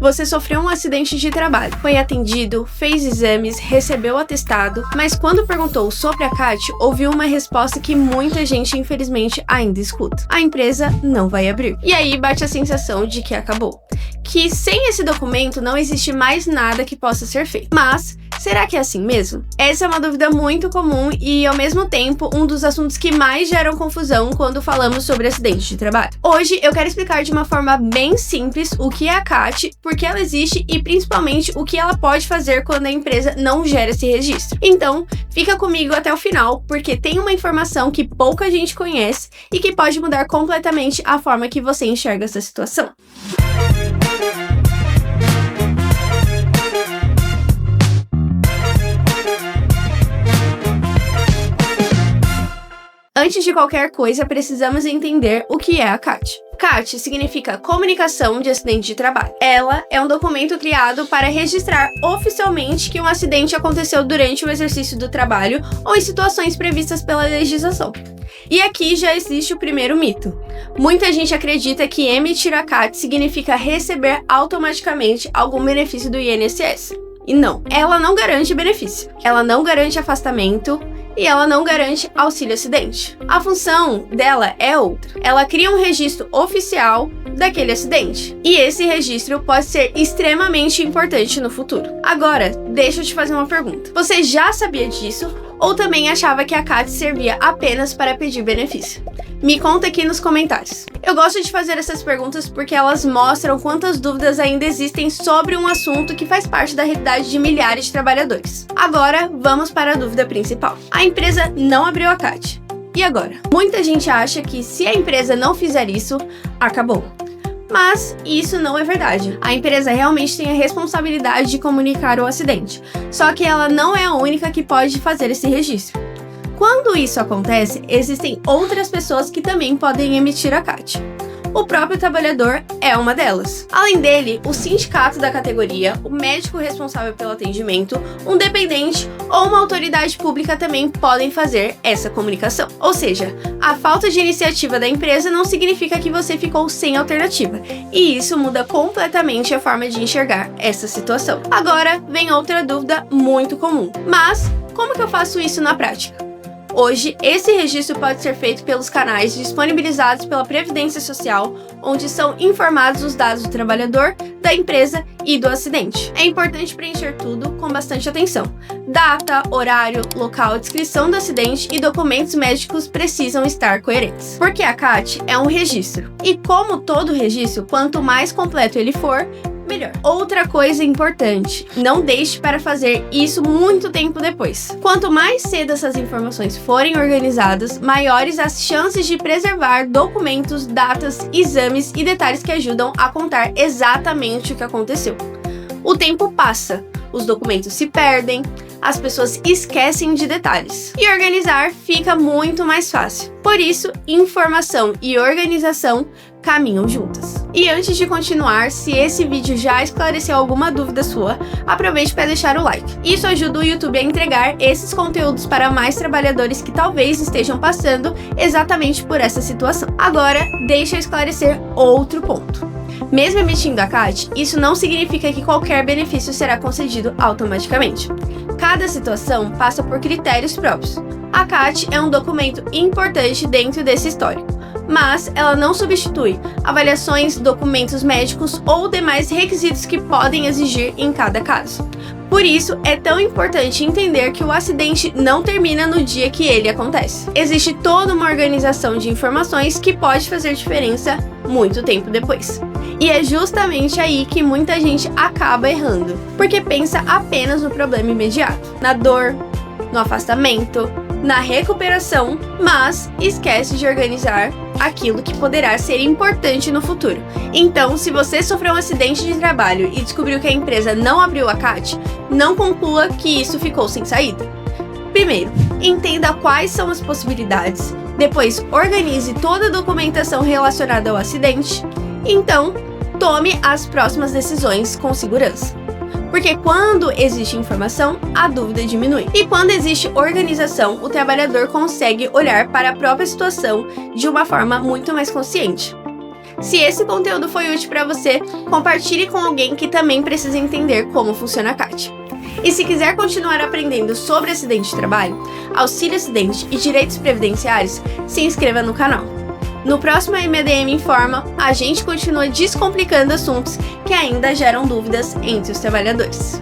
Você sofreu um acidente de trabalho, foi atendido, fez exames, recebeu atestado, mas quando perguntou sobre a CAT, ouviu uma resposta que muita gente, infelizmente, ainda escuta. A empresa não vai abrir. E aí bate a sensação de que acabou. Que sem esse documento não existe mais nada que possa ser feito. Mas será que é assim mesmo? Essa é uma dúvida muito comum e, ao mesmo tempo, um dos assuntos que mais geram confusão quando falamos sobre acidente de trabalho. Hoje eu quero explicar de uma forma bem simples o que é a CAT, por que ela existe e, principalmente, o que ela pode fazer quando a empresa não gera esse registro. Então, fica comigo até o final, porque tem uma informação que pouca gente conhece e que pode mudar completamente a forma que você enxerga essa situação. Antes de qualquer coisa, precisamos entender o que é a CAT. CAT significa Comunicação de Acidente de Trabalho. Ela é um documento criado para registrar oficialmente que um acidente aconteceu durante o exercício do trabalho ou em situações previstas pela legislação. E aqui já existe o primeiro mito. Muita gente acredita que emitir a CAT significa receber automaticamente algum benefício do INSS. E não, ela não garante benefício, ela não garante afastamento e ela não garante auxílio-acidente. A função dela é outra. Ela cria um registro oficial daquele acidente. E esse registro pode ser extremamente importante no futuro. Agora, deixa eu te fazer uma pergunta. Você já sabia disso ou também achava que a CAT servia apenas para pedir benefício? Me conta aqui nos comentários. Eu gosto de fazer essas perguntas porque elas mostram quantas dúvidas ainda existem sobre um assunto que faz parte da realidade de milhares de trabalhadores. Agora, vamos para a dúvida principal. A empresa não abriu a CAT. E agora? Muita gente acha que se a empresa não fizer isso, acabou. Mas isso não é verdade. A empresa realmente tem a responsabilidade de comunicar o acidente. Só que ela não é a única que pode fazer esse registro. Quando isso acontece, existem outras pessoas que também podem emitir a CAT. O próprio trabalhador é uma delas. Além dele, o sindicato da categoria, o médico responsável pelo atendimento, um dependente ou uma autoridade pública também podem fazer essa comunicação. Ou seja, a falta de iniciativa da empresa não significa que você ficou sem alternativa. E isso muda completamente a forma de enxergar essa situação. Agora, vem outra dúvida muito comum. Mas, como que eu faço isso na prática? Hoje, esse registro pode ser feito pelos canais disponibilizados pela Previdência Social, onde são informados os dados do trabalhador, da empresa e do acidente. É importante preencher tudo com bastante atenção. Data, horário, local, descrição do acidente e documentos médicos precisam estar coerentes. Porque a CAT é um registro. E como todo registro, quanto mais completo ele for, melhor. Outra coisa importante, não deixe para fazer isso muito tempo depois. Quanto mais cedo essas informações forem organizadas, maiores as chances de preservar documentos, datas, exames e detalhes que ajudam a contar exatamente o que aconteceu. O tempo passa, os documentos se perdem, as pessoas esquecem de detalhes. E organizar fica muito mais fácil. Por isso, informação e organização caminham juntas. E antes de continuar, se esse vídeo já esclareceu alguma dúvida sua, aproveite para deixar o like. Isso ajuda o YouTube a entregar esses conteúdos para mais trabalhadores que talvez estejam passando exatamente por essa situação. Agora, deixa eu esclarecer outro ponto. Mesmo emitindo a CAT, isso não significa que qualquer benefício será concedido automaticamente. Cada situação passa por critérios próprios. A CAT é um documento importante dentro desse histórico, mas ela não substitui avaliações, documentos médicos ou demais requisitos que podem exigir em cada caso. Por isso, é tão importante entender que o acidente não termina no dia que ele acontece. Existe toda uma organização de informações que pode fazer diferença muito tempo depois. E é justamente aí que muita gente acaba errando, porque pensa apenas no problema imediato, na dor, no afastamento, na recuperação, mas esquece de organizar aquilo que poderá ser importante no futuro. Então, se você sofreu um acidente de trabalho e descobriu que a empresa não abriu a CAT, não conclua que isso ficou sem saída. Primeiro, entenda quais são as possibilidades. Depois, organize toda a documentação relacionada ao acidente. Então, tome as próximas decisões com segurança. Porque quando existe informação, a dúvida diminui. E quando existe organização, o trabalhador consegue olhar para a própria situação de uma forma muito mais consciente. Se esse conteúdo foi útil para você, compartilhe com alguém que também precisa entender como funciona a CAT. E se quiser continuar aprendendo sobre acidente de trabalho, auxílio acidente e direitos previdenciários, se inscreva no canal. No próximo MADM Informa, a gente continua descomplicando assuntos que ainda geram dúvidas entre os trabalhadores.